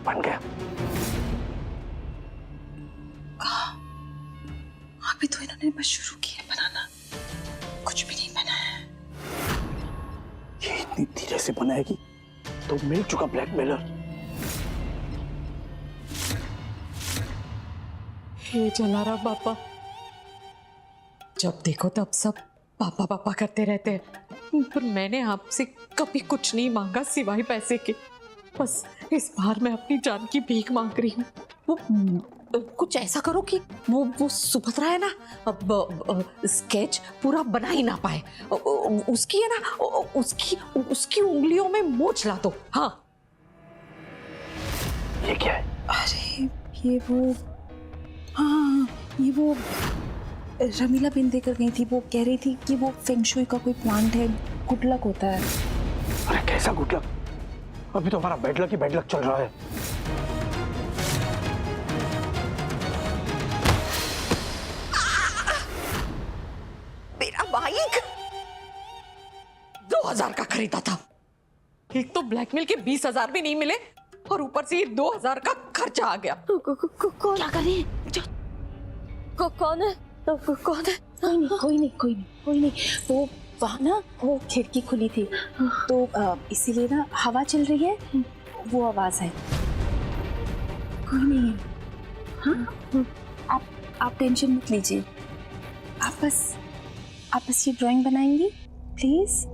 बन गया। अभी तो इन्होंने बस शुरू किया बनाना, कुछ भी नहीं बना है। ये इतनी धीरे से बनाएगी तो मिल चुका ब्लैकमेलर। हे जलाराम बापा, जब देखो तब सब पापा पापा करते रहते हैं, पर मैंने आपसे कभी कुछ नहीं मांगा सिवाय पैसे के। बस इस बार मैं अपनी जान की भीख मांग रही हूँ। वो कुछ ऐसा करो कि वो सुभद्रा है ना, अब स्केच पूरा बना ही ना पाए, उसकी है ना, उसकी उंगलियों में मोच ला दो। हाँ, ये क्या है? अरे ये वो, हाँ ये वो रमीला बिन देकर गई थी, वो कह रही थी कि वो फेंग शुई का कोई प्लांट है, गुड लक होता है। अरे कैसा गुड लक? अभी तो हमारा बैड लक ही बैड लक चल रहा है। मेरा बाइक 2000 का खरीदा था, एक तो ब्लैकमेल के 20,000 भी नहीं मिले और ऊपर से ये 2000 का खर्चा आ गया। कौन क्या कर रही है? कौन है? कौन है? कोई नहीं। वो वहाँ ना वो खिड़की खुली थी तो इसीलिए ना हवा चल रही है, वो आवाज है। कोई नहीं है। हाँ आप टेंशन मत लीजिए, आप बस ये ड्राइंग बनाएंगी प्लीज।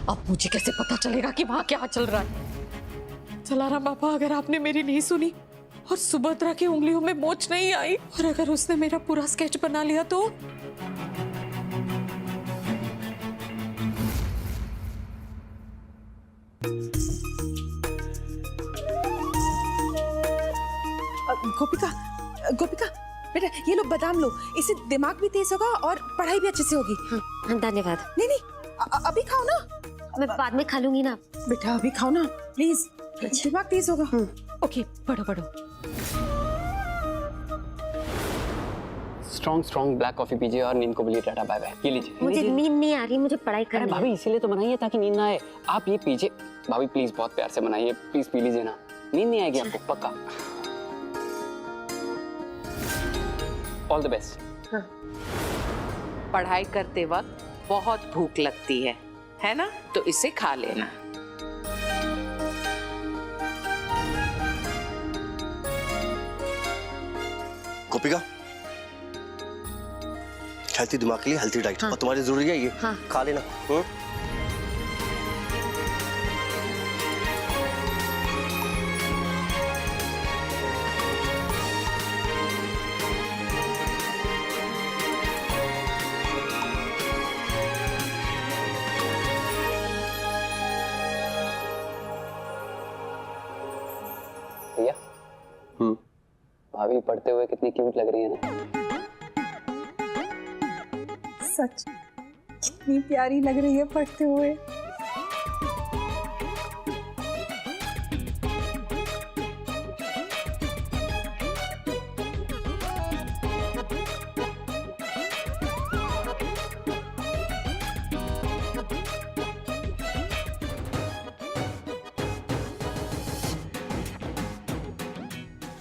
अब मुझे कैसे पता चलेगा कि वहां क्या चल रहा है? जलाराम बापा, अगर आपने मेरी नहीं सुनी और सुभद्रा की उंगलियों में मोच नहीं आई और अगर उसने मेरा पूरा स्केच बना लिया तो? गोपिका बेटा, ये लो बादाम लो, इससे दिमाग भी तेज होगा और पढ़ाई भी अच्छे से होगी। हाँ, धन्यवाद। नहीं अभी खाओ ना। मैं बाद में खा लूंगी ना। बेटा अभी खाओ ना प्लीज, दिमाग तेज होगा। ओके, पढ़ो। स्ट्रॉन्ग ब्लैक कॉफी पीजिए और नींद को बोलिए टाटा बाय बाय। ये लीजिए। मुझे नींद नहीं आ रही, मुझे पढ़ाई करनी है। भाभी इसीलिए तो बनाइए ताकि नींद ना आए। आप ये पीजिए भाभी, प्लीज बहुत प्यार से बनाइए, प्लीज पी लीजिए ना, नींद नहीं आएगी आपको पक्का। All the best. पढ़ाई करते वक्त बहुत भूख लगती है ना? तो इसे खा लेना। गोपिका, हेल्थी दिमाग के लिए हेल्थी डाइट। हाँ। और तुम्हारी जरूरी है ये। हाँ। खा लेना। भैया, भाभी पढ़ते हुए कितनी क्यूट लग रही है ना। सच कितनी प्यारी लग रही है पढ़ते हुए।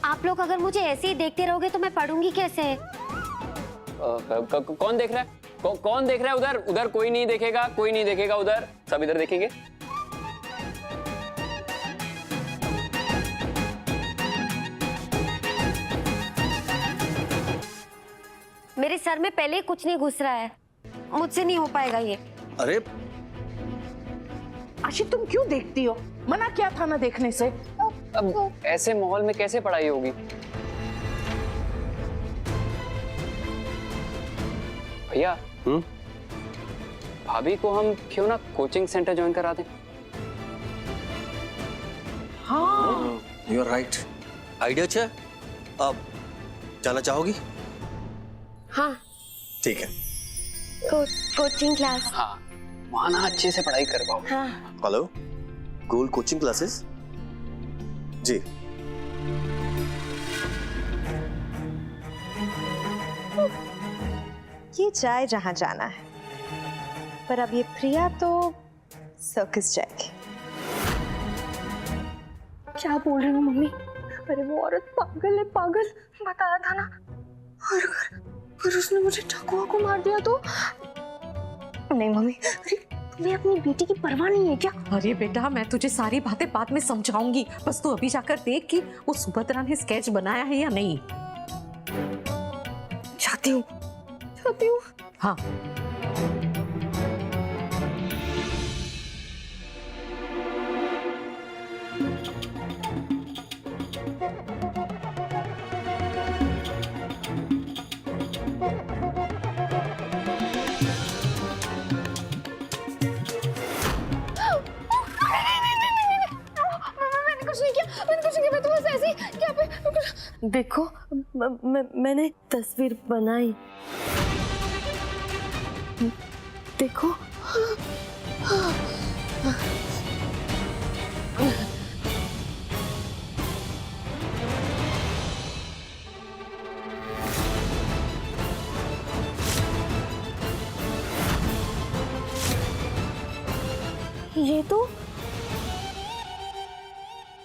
आप लोग अगर मुझे ऐसे ही देखते रहोगे तो मैं पढ़ूंगी कैसे? कौन देख रहा है? कौन देख रहा है? उधर कोई नहीं देखेगा, उधर सब इधर देखेंगे। मेरे सर में पहले ही कुछ नहीं घुस रहा है, मुझसे नहीं हो पाएगा ये। अरे आशी, तुम क्यों देखती हो? मना किया था ना देखने से। अब ऐसे माहौल में कैसे पढ़ाई होगी? भैया, भाभी को हम क्यों ना कोचिंग सेंटर ज्वाइन करा दें? हाँ, यू आर राइट, आइडिया अच्छा है। अब जाना चाहोगी? हाँ, ठीक है। Coaching class. हाँ, वहाँ ना अच्छे से पढ़ाई कर पाओ। हाँ। Hello, gold coaching classes? जी। ये जाए जहां जाना है, पर अब ये प्रिया तो सर्कस जाएगी। क्या बोल रही हो मम्मी? अरे वो औरत पागल है, पागल बताया था ना। और उसने मुझे चाकू को मार दिया तो? नहीं मम्मी, अरे तुम्हें अपनी बेटी की परवाह नहीं है क्या? अरे बेटा, मैं तुझे सारी बातें बाद में समझाऊंगी, बस तू अभी जाकर देख कि वो सुभद्रा ने स्केच बनाया है या नहीं। चाहती हूँ। हाँ। देखो मैंने तस्वीर बनाई, देखो। ये तो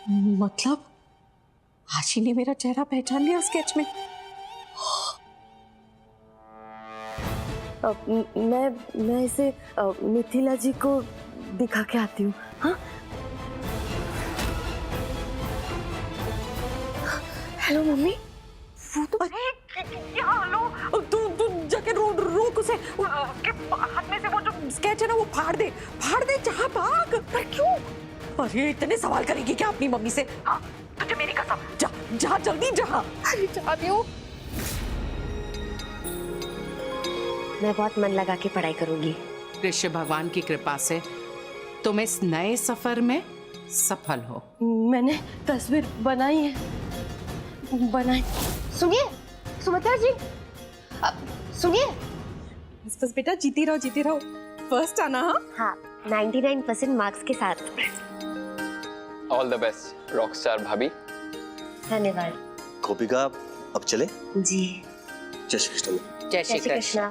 मतलब आशी ने मेरा चेहरा पहचान लिया स्केच में। मैं इसे मिथिला जी को दिखा के आती हूँ। हाँ, हेलो मम्मी। वो तो अरे क्या हेलो, तू जाके रोक उसे, के हाथ में से वो जो स्केच है ना वो फाड़ दे जहाँ भाग। पर क्यों? अरे इतने सवाल करेगी क्या अपनी मम्मी से? हाँ, तुझे मेरी कसम, जा जल्दी जा। अरे चाहती हूँ। मैं बहुत मन लगा के पढ़ाई करूंगी। कृष्ण भगवान की कृपा से तुम इस नए सफर में सफल हो। मैंने तस्वीर बनाई है, सुनिए सुभद्रा जी, सुनिए। बस बेटा, जीती रहो, फर्स्ट आना। हाँ, 99% मार्क्स के साथ। ऑल द बेस्ट रॉकस्टार भाभी। धन्यवाद। गोपिका, अब चले? जी। जय श्री कृष्ण। जय श्री कृष्ण।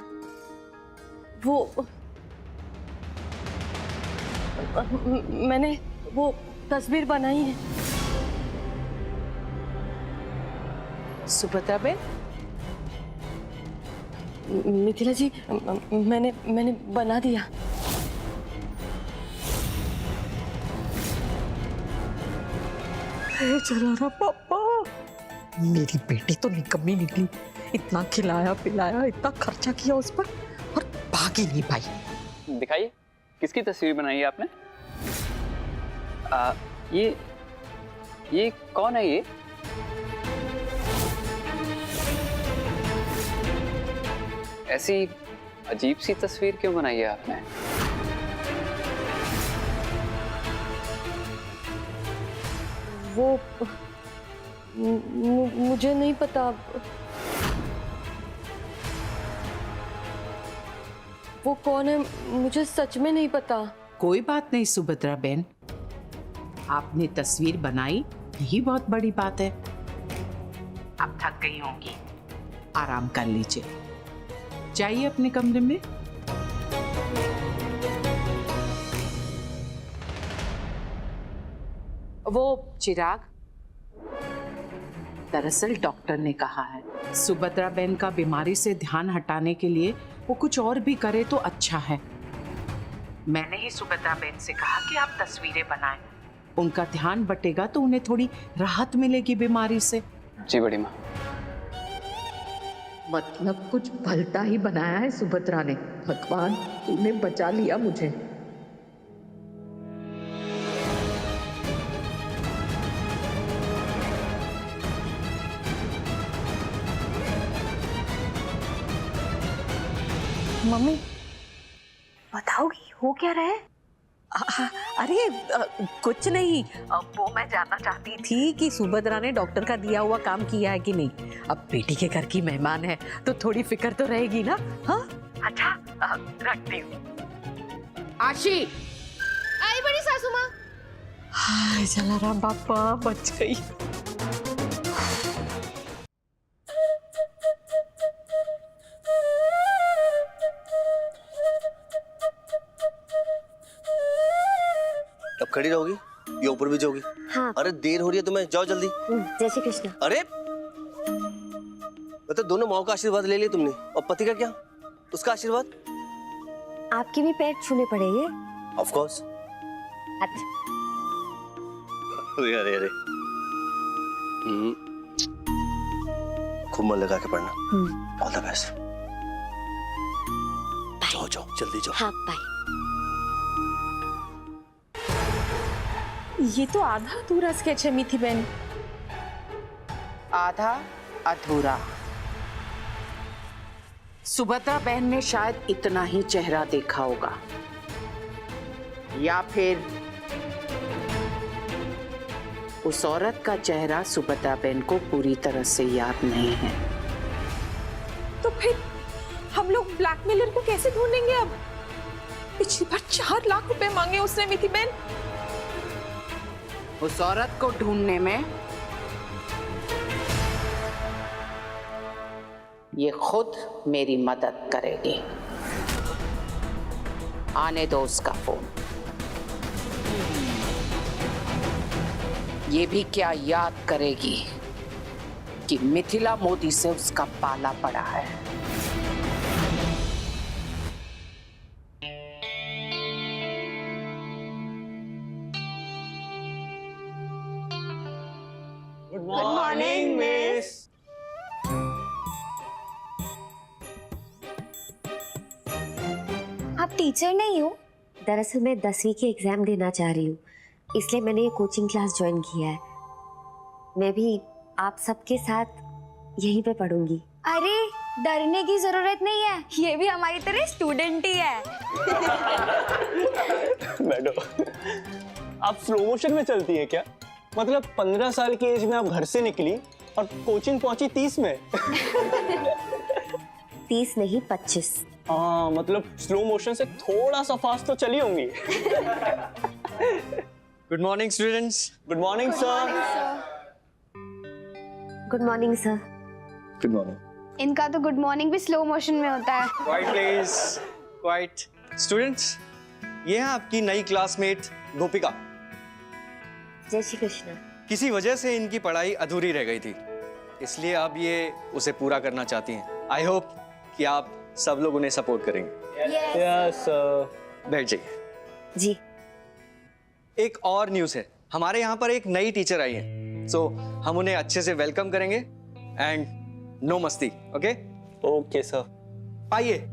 मैंने वो तस्वीर बनाई है। सुभद्रा बेन, मिथिला जी, मैंने बना दिया। चला रहा पापा, मेरी बेटी तो निकम्मी निकली। इतना खिलाया पिलाया, इतना खर्चा किया उस पर और भाग ही नहीं पाई। दिखाइए किसकी तस्वीर बनाई है आपने? ये कौन है? ये ऐसी अजीब सी तस्वीर क्यों बनाई है आपने? वो मुझे नहीं पता। वो कौन है मुझे सच में नहीं पता। कोई बात नहीं सुभद्रा बेन, आपने तस्वीर बनाई यही बहुत बड़ी बात है। अब थक गई होंगी, आराम कर लीजिए, जाइए अपने कमरे में। वो चिराग, दरअसल डॉक्टर ने कहा है सुभद्रा बेन का बीमारी से ध्यान हटाने के लिए वो कुछ और भी करे तो अच्छा है। मैंने ही सुभद्रा बेन से कहा कि आप तस्वीरें बनाएं, उनका ध्यान बटेगा तो उन्हें थोड़ी राहत मिलेगी बीमारी से। जी बड़ी माँ। मतलब कुछ भलता ही बनाया है सुभद्रा ने। भगवान, तूने बचा लिया मुझे। मम्मी, बताओगी हो क्या रहा है? अरे कुछ नहीं, वो मैं जानना चाहती थी कि सुभद्रा ने डॉक्टर का दिया हुआ काम किया है कि नहीं। अब बेटी के घर की मेहमान है तो थोड़ी फिक्र तो रहेगी ना। हाँ अच्छा, रखती हूँ। आशी, आई बड़ी सासू माँ। हाय जलाराम बापा बच गई। अब खड़ी रहोगी या ऊपर भी जाओगी? हाँ। अरे देर हो रही है तुम्हें, जाओ जल्दी। जय श्री कृष्ण। अरे मतलब दोनों माओ का आशीर्वाद ले लिया तुमने, और पति का क्या, उसका आशीर्वाद? आपके भी पैर छूने पड़ेंगे। Of course. अच्छा। अरे अरे अरे खूब मन लगा के पढ़ना। All the best. जाओ जाओ जल्दी जाओ। हाँ बाय। ये तो आधा अधूरा स्केच है मिथि बहन। आधा अधूरा। सुभद्रा बहन ने शायद इतना ही चेहरा देखा होगा, या फिर उस औरत का चेहरा सुभद्रा बहन को पूरी तरह से याद नहीं है। तो फिर हम लोग ब्लैकमेलर को कैसे ढूंढेंगे अब? पिछली बार 4 लाख रुपए मांगे उसने मिथि बहन। उस औरत को ढूंढने में ये खुद मेरी मदद करेगी। आने दो उसका फोन। ये भी क्या याद करेगी कि मिथिला मोदी से उसका पाला पड़ा है। Good morning miss. आप टीचर नहीं हो? दरअसल मैं 10वीं की एग्जाम देना चाह रही हूँ, इसलिए मैंने ये कोचिंग क्लास ज्वाइन किया है। मैं भी आप सबके साथ यहीं पे पढ़ूंगी। अरे डरने की जरूरत नहीं है, ये भी हमारी तरह स्टूडेंट ही है। मैडम आप स्लो मोशन में चलती है क्या? मतलब 15 साल की एज में आप घर से निकली और कोचिंग पहुंची 30 में। 30 नहीं 25। हाँ मतलब स्लो मोशन से थोड़ा सा फास्ट तो चली होंगी। Good morning students. Good morning sir. Good morning sir. Good morning. इनका तो गुड मॉर्निंग भी स्लो मोशन में होता है। Quite please, quite. स्टूडेंट्स, ये है आपकी नई क्लासमेट गोपिका। जय श्री कृष्ण। किसी वजह से इनकी पढ़ाई अधूरी रह गई थी, इसलिए अब ये उसे पूरा करना चाहती हैं। आई होप कि आप सब लोग उन्हें सपोर्ट करेंगे। Yes sir. बैठ जाइए। जी। एक और न्यूज़ है, हमारे यहाँ पर एक नई टीचर आई है, सो हम उन्हें अच्छे से वेलकम करेंगे एंड नो मस्ती। Okay okay sir. आइए।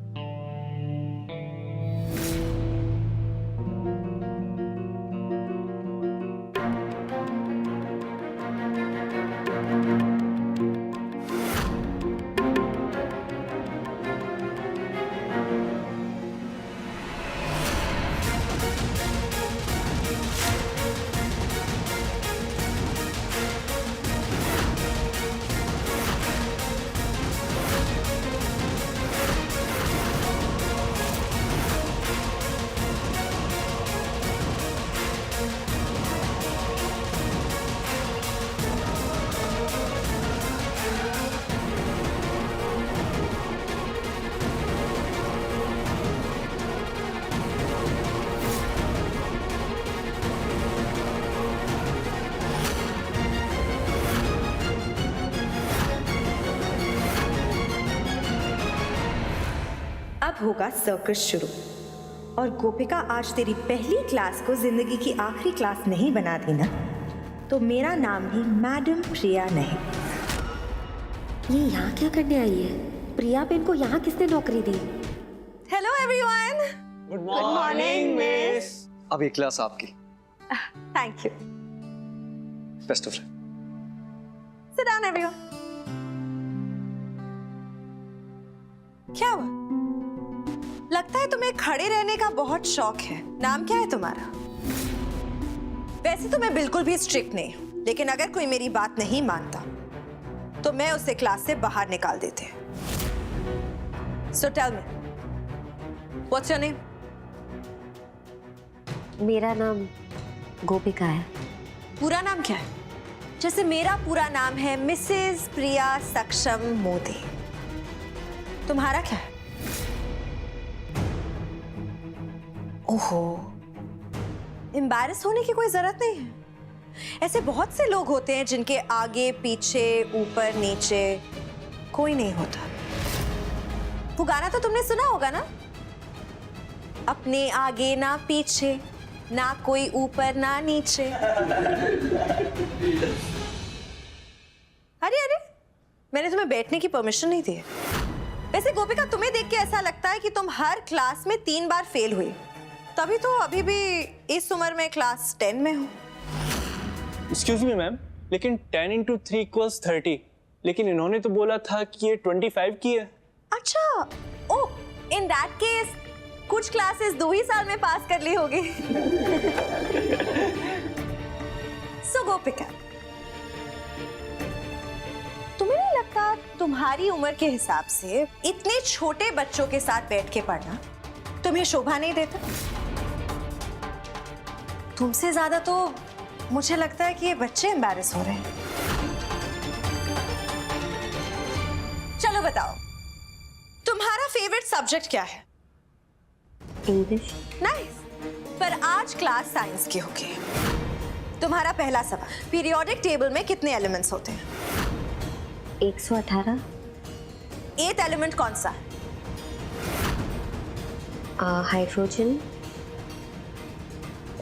अब होगा सर्कस शुरू। और गोपिका आज तेरी पहली क्लास को जिंदगी की आखिरी क्लास नहीं बना दी ना, तो मेरा नाम भी मैडम प्रिया नहीं। ये यहाँ क्या करने आई है? प्रिया बहन को यहाँ किसने नौकरी दी? Hello everyone. Good morning miss. अब ये क्लास आपकी। Thank you. Best of luck. Sit down everyone. क्या हुआ? लगता है तुम्हें खड़े रहने का बहुत शौक है। नाम क्या है तुम्हारा? वैसे तो मैं बिल्कुल भी स्ट्रिक्ट नहीं हूं, लेकिन अगर कोई मेरी बात नहीं मानता तो मैं उसे क्लास से बाहर निकाल देते। So tell me, what's your name? मेरा नाम गोपिका है। पूरा नाम क्या है? जैसे मेरा पूरा नाम है मिसेस प्रिया सक्षम मोदी। तुम्हारा क्या है? ओहो, एम्बैरस होने की कोई जरूरत नहीं है। ऐसे बहुत से लोग होते हैं जिनके आगे पीछे ऊपर नीचे कोई नहीं होता। वो गाना तो तुमने सुना होगा ना, अपने आगे ना पीछे, ना कोई ऊपर ना नीचे। अरे अरे, मैंने तुम्हें बैठने की परमिशन नहीं दी। वैसे गोपिका, तुम्हें देख के ऐसा लगता है कि तुम हर क्लास में 3 बार फेल हुई, तभी तो अभी भी इस उम्र में क्लास 10 में हो। एक्सक्यूज मी मैम, लेकिन 10 into 3 = 30, लेकिन इन्होंने तो बोला था कि ये 25 की है। अच्छा, ओ, इन दैट केस कुछ क्लासेस 2 ही साल में पास कर ली होगी। सो गोपिका, तुम्हें नहीं लगता तुम्हारी उम्र के हिसाब से इतने छोटे बच्चों के साथ बैठ के पढ़ना तुम्हें शोभा नहीं देता? तुमसे ज्यादा तो मुझे लगता है कि ये बच्चे एम्बैरस हो रहे हैं। चलो बताओ, तुम्हारा फेवरेट सब्जेक्ट क्या है? इंग्लिश। नाइस, पर आज क्लास साइंस की होगी। तुम्हारा पहला सवाल, पीरियोडिक टेबल में कितने एलिमेंट्स होते हैं? 118। 8th एलिमेंट कौन सा है? Hydrogen,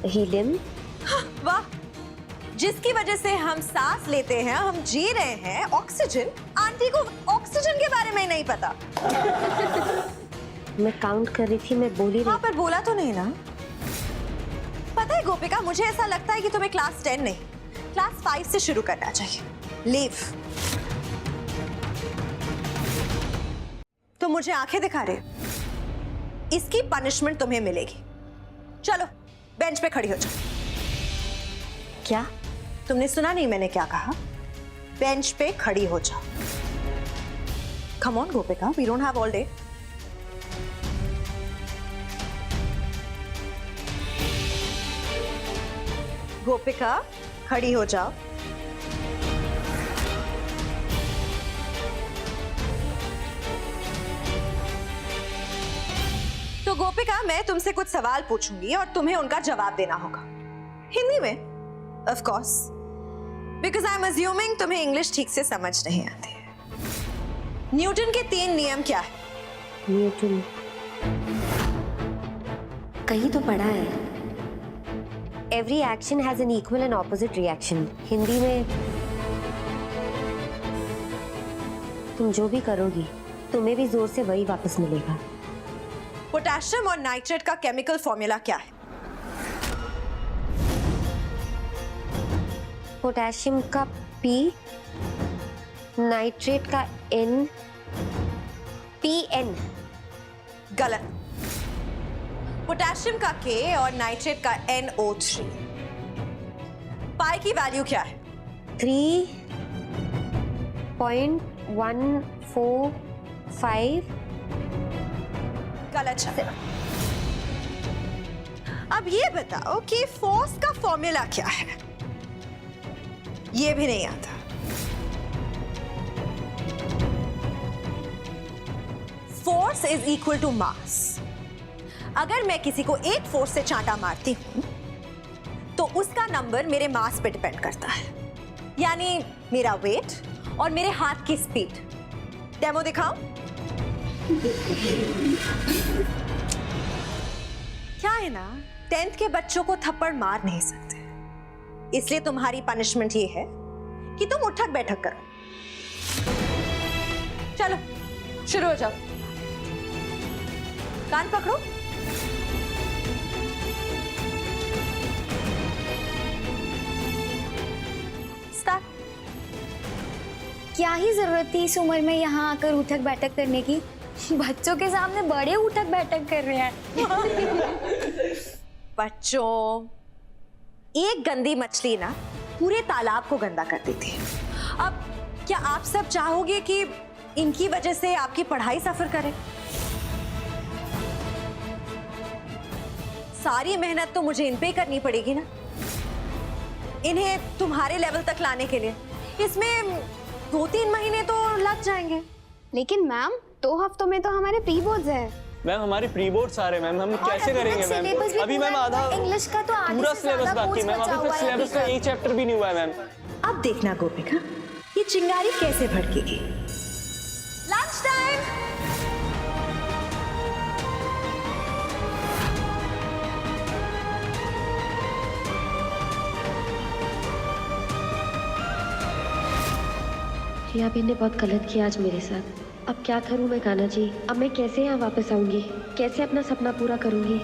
helium. वाह, जिसकी वजह से हम सांस लेते हैं, हम जी रहे हैं, ऑक्सीजन। आंटी को ऑक्सीजन के बारे में नहीं पता। मैं काउंट कर रही थी, मैं बोली हाँ, रही। पर बोला तो नहीं ना। पता है गोपिका, मुझे ऐसा लगता है कि तुम्हें क्लास 10 नहीं, क्लास 5 से शुरू करना चाहिए। लीव। तुम मुझे आंखें दिखा रहे हो, इसकी पनिशमेंट तुम्हें मिलेगी। चलो बेंच पे खड़ी हो जाओ। क्या? तुमने सुना नहीं मैंने क्या कहा? बेंच पे खड़ी हो जाओ। Come on Gopika, we don't have all day. Gopika, खड़ी हो जाओ। तो गोपिका, मैं तुमसे कुछ सवाल पूछूंगी और तुम्हें उनका जवाब देना होगा हिंदी में, of course, because I am assuming तुम्हें इंग्लिश ठीक से समझ नहीं आती है। न्यूटन के 3 नियम क्या है? न्यूटन कहीं तो पढ़ा है। Every action has an equal and opposite reaction. Hindi में तुम जो भी करोगी तुम्हें भी जोर से वही वापस मिलेगा। पोटेशियम और नाइट्रेट का केमिकल फॉर्मूला क्या है? पोटेशियम का P, नाइट्रेट का N, PN। गलत। पोटेशियम का K और नाइट्रेट का NO3। पाई की वैल्यू क्या है? 3.145। गलत जवाब। अब ये बताओ कि फोर्स का फॉर्मूला क्या है? ये भी नहीं आता। Force is equal to mass. अगर मैं किसी को एक फोर्स से चांटा मारती हूं तो उसका नंबर मेरे मास पे डिपेंड करता है, यानी मेरा वेट और मेरे हाथ की स्पीड। डेमो दिखाओ। क्या है ना, 10th के बच्चों को थप्पड़ मार नहीं सकते, इसलिए तुम्हारी पनिशमेंट ये है कि तुम उठक बैठक करो। चलो शुरू हो जाओ। कान पकड़ो। स्टार्ट। क्या ही जरूरत थी इस उम्र में यहाँ आकर उठक बैठक करने की? बच्चों के सामने बड़े उठक बैठक कर रहे हैं। बच्चों, एक गंदी मछली ना पूरे तालाब को गंदा कर देती है। अब क्या आप सब चाहोगे कि इनकी वजह से आपकी पढ़ाई सफर करे? सारी मेहनत तो मुझे इन पे करनी पड़ेगी ना। इन्हें तुम्हारे लेवल तक लाने के लिए। इसमें 2-3 महीने तो लग जाएंगे। लेकिन मैम 2 हफ्तों में तो हमारे प्री बोर्ड्स है। मैम हमारे प्री बोर्ड्स आ रहे हैं मैम, हम कैसे करेंगे मैम? अभी मैम आधा इंग्लिश का तो आधे पूरा से सिलेबस ज्यादा बाकी है मैम, कोर्स अभी बचा तक हुआ है सिलेबस का अभी एक चैप्टर भी नहीं हुआ है मैम। अब देखना गोपिका, ये चिंगारी कैसे भड़केगी। Lunch time. रिया बहन ने बहुत गलत किया आज मेरे साथ। अब क्या करूं मैं कान्हा जी? अब मैं कैसे यहाँ वापस आऊंगी? कैसे अपना सपना पूरा करूंगी?